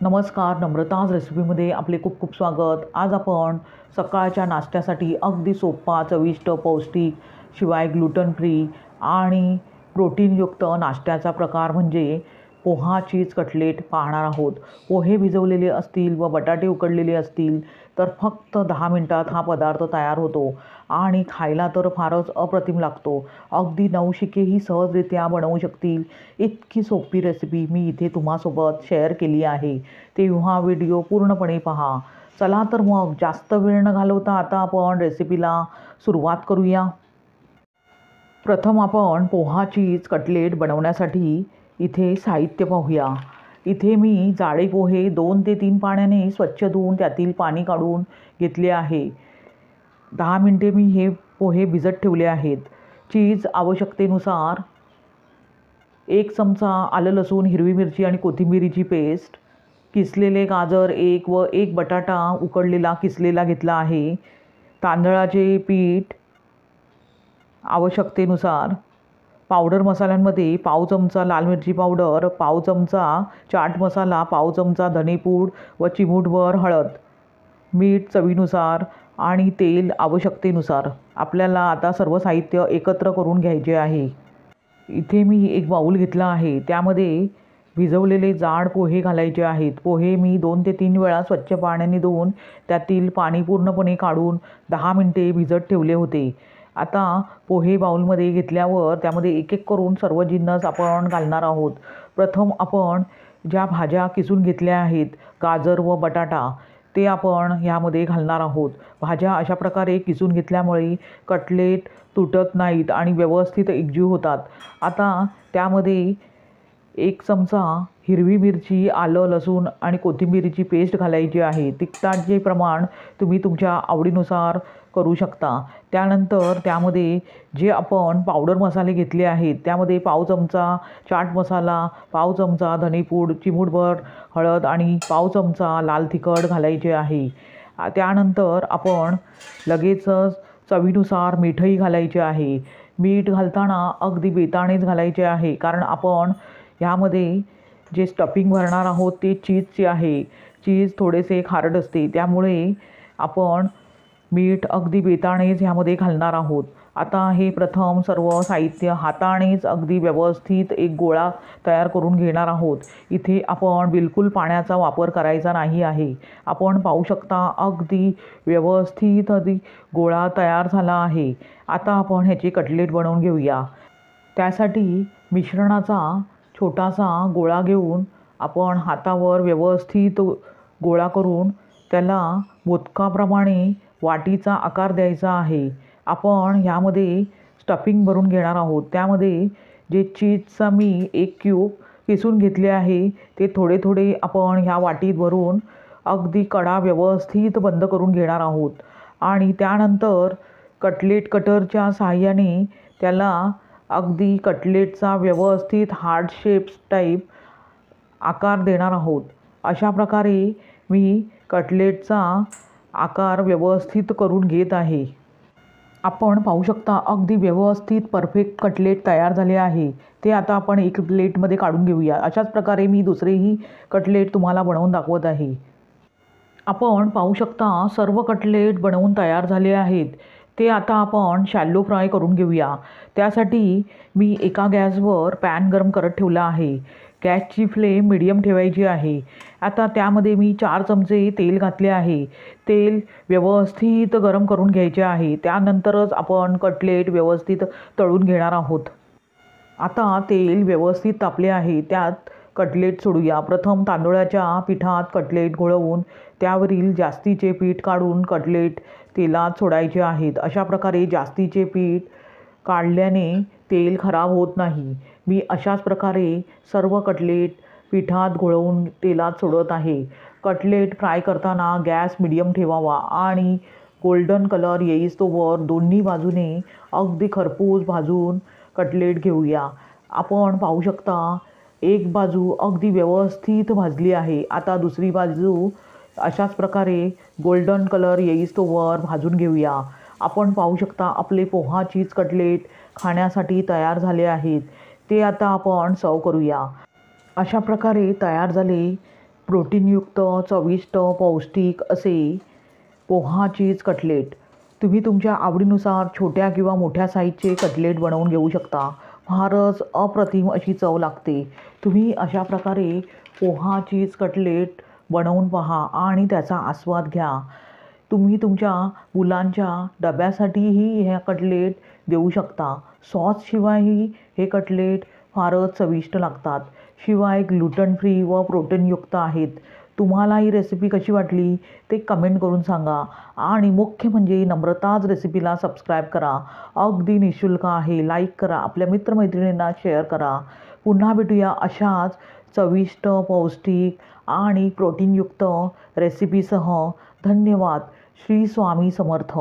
नमस्कार, नम्रताज रेसिपीमध्ये आपले खूप खूप स्वागत। आज आपण सकाळच्या नाश्त्यासाठी अगदी सोपा, चविष्ट, पौष्टिक, शिवाय ग्लुटन फ्री आणि प्रोटीनयुक्त नाश्त्याचा प्रकार म्हणजे पोहा चीज कटलेट पाहणार आहोत। पोहे भिजवलेले असतील व बटाटे उकडलेले असतील तर फक्त 10 मिनिटात हा पदार्थ तयार होतो आणि खायला तर फारच अप्रतिम लागतो। अगदी नवशिकेही सहजरित्या बनवू शकतील इतकी सोपी रेसिपी मी इथे तुम्हासोबत शेअर केली आहे, तेव्हा व्हिडिओ पूर्णपणे पहा। चला तर मग जास्त वेळ न घालवता आता आपण रेसिपीला सुरुवात करूया। प्रथम आपण पोहा चीज कटलेट बनवण्यासाठी इथे साहित्य पाहूया। इथे मी जाडे पोहे 2 ते 3 पाण्याने स्वच्छ धुवून त्यातील पाणी काढून घेतले आहे। 10 मिनिटे मी हे पोहे भिजत ठेवले आहेत। चीज आवश्यकतेनुसार, 1 चमचा आलं लसूण हिरवी मिरची आणि कोथिंबीरीची पेस्ट, किसलेले गाजर 1 व 1 बटाटा उकडलेला किसलेला घेतला आहे, तांदळाचे पीठ आवश्यकतेनुसार, पावडर मसाल्यांमध्ये पाव चमचा लाल मिरची पावडर, पाव चमचा चाट मसाला, पाव चमचा धनेपूड व चिमूटभर हळद, मीठ चवीनुसार आणि तेल आवश्यकतेनुसार। आपल्याला आता सर्व साहित्य एकत्र करून घ्यायचे आहे। इथे मी एक बाउल घेतला आहे, त्यामध्ये भिजवलेले जाड पोहे घालायचे आहेत। पोहे मी 2 ते 3 वेळा स्वच्छ पाण्याने धुवून त्यातील पाणी पूर्णपणे काढून 10 मिनिटे भिजत ठेवले होते। आता पोहे बाउलमध्ये घेतल्यावर त्यामध्ये एक एक करून सर्व जिन्नस आपण घालणार आहोत। प्रथम आपण ज्या भाज्या किसून घेतल्या आहेत, गाजर व बटाटा, ते आपण ह्यामध्ये घालणार आहोत। भाज्या अशा प्रकारे किसून घेतल्यामुळे कटलेट तुटत नाहीत आणि व्यवस्थित एकजीव होतात। आता त्यामध्ये 1 चमचा हिरवी मिरची, आलं लसूण आणि कोथिंबीरीची पेस्ट घालायची आहे। तिखटाचे प्रमाण तुम्ही तुमच्या आवडीनुसार करू शकता। त्यानंतर त्यामध्ये जे आपण पावडर मसाले घेतले आहेत, त्यामध्ये पाव चमचा चाट मसाला, पाव चमचा धनेपूड, चिमूटभर हळद आणि पाव चमचा लाल तिखट घालायचे आहे। त्यानंतर आपण लगेचच चवीनुसार मीठही घालायचे आहे। मीठ घालताना अगदी बेतानेच घालायचे आहे, कारण आपण ह्यामध्ये जे स्टफिंग भरणार आहोत ते चीजचे आहे। चीज थोडेसे खारट असते, त्यामुळे आपण मीठ अगदी बेतानेच ह्यामध्ये घालणार आहोत। आता हे प्रथम सर्व साहित्य हातानेच अगदी व्यवस्थित एक गोळा तयार करून घेणार आहोत। इथे आपण बिलकुल पाण्याचा वापर करायचा नाही आहे। आपण पाहू शकता अगदी व्यवस्थित गोळा तयार झाला आहे। आता आपण ह्याचे कटलेट बनवून घेऊया। त्यासाठी मिश्रणाचा छोटासा गोळा घेऊन आपण हातावर व्यवस्थित गोळा करून त्याला मोदकाप्रमाणे वाटीचा आकार द्यायचा आहे। आपण ह्यामध्ये स्टफिंग भरून घेणार आहोत। त्यामध्ये जे चीजचा मी 1 क्यूब किसून घेतले आहे, ते थोडे थोडे आपण ह्या वाटीत भरून अगदी कडा व्यवस्थित बंद करून घेणार आहोत आणि त्यानंतर कटलेट कटरच्या साहाय्याने त्याला अगदी कटलेटचा व्यवस्थित हार्ट शेप टाईप आकार देणार आहोत। अशा प्रकारे मी कटलेटचा आकार व्यवस्थित करून घेत आहे। आपण पाहू शकता अगदी व्यवस्थित परफेक्ट कटलेट तयार झाले आहे। ते आता आपण एक प्लेटमध्ये काढून घेऊया। अशाच प्रकारे मी दुसरेही कटलेट तुम्हाला बनवून दाखवत आहे। आपण पाहू शकता सर्व कटलेट बनवून तयार झाले आहेत। ते आता आपण शॅलो फ्राय करून घेऊया। त्यासाठी मी एका गॅसवर पॅन गरम करत ठेवला आहे। गॅसची फ्लेम मीडियम ठेवायची आहे। आता त्यामध्ये मी 4 चमचे तेल घातले आहे। तेल व्यवस्थित गरम करून घ्यायचे आहे। त्यानंतरच आपण कटलेट व्यवस्थित तळून घेणार आहोत। आता तेल व्यवस्थित तापले आहे, त्यात कटलेट सोडूया। प्रथम तांदूळाच्या पिठात कटलेट घोळवून त्यावरील जास्तीचे पीठ काढून कटलेट तेलात सोडायचे आहेत। अशा प्रकारे जास्तीचे पीठ काढल्याने तेल खराब होत नाही। मी अशाच प्रकारे सर्व कटलेट पिठात घोळवून तेलात सोडत आहे। कटलेट फ्राय करताना गॅस मीडियम ठेवावा आणि गोल्डन कलर येईस्तोवर दोन्ही बाजूने अगदी खरपूस भाजून कटलेट घेऊया। आपण पाहू शकता एक बाजू अगदी व्यवस्थित भाजली आहे। आता दुसरी बाजू अशाच प्रकारे गोल्डन कलर येईस्तोवर भाजून घेऊया। आपण पाहू शकता आपले पोहा चीज कटलेट खाण्यासाठी तयार झाले आहेत। ते आता आपण सर्व करूया। अशा प्रकारे तयार झाले प्रोटीनयुक्त चविष्ट पौष्टिक असे पोहा चीज कटलेट. तुम्ही तुमच्या आवडीनुसार छोट्या किंवा मोठ्या साईजचे कटलेट बनवून घेऊ शकता. फारच अप्रतिम अशी चव लागते. तुम्ही अशा प्रकारे पोहा चीज कटलेट बनवून पहा आणि त्याचा आस्वाद घ्या. तुम्ही तुमच्या मुलांच्या डब्यासाठीही ह्या कटलेट देऊ शकता. सॉसशिवायही हे कटलेट फारच चविष्ट लागतात. शिवाय ग्लुटन फ्री व प्रोटीनयुक्त आहेत. तुम्हाला ही रेसिपी कशी वाटली ते कमेंट करून सांगा आणि मुख्य म्हणजे नम्रताज रेसिपीला सबस्क्राईब करा. अगदी निःशुल्क आहे. लाईक करा, आपल्या मित्रमैत्रिणींना शेअर करा. पुन्हा भेटूया अशाच चविष्ट पौष्टिक आणि प्रोटीनयुक्त रेसिपीसह. धन्यवाद. श्री स्वामी समर्थ.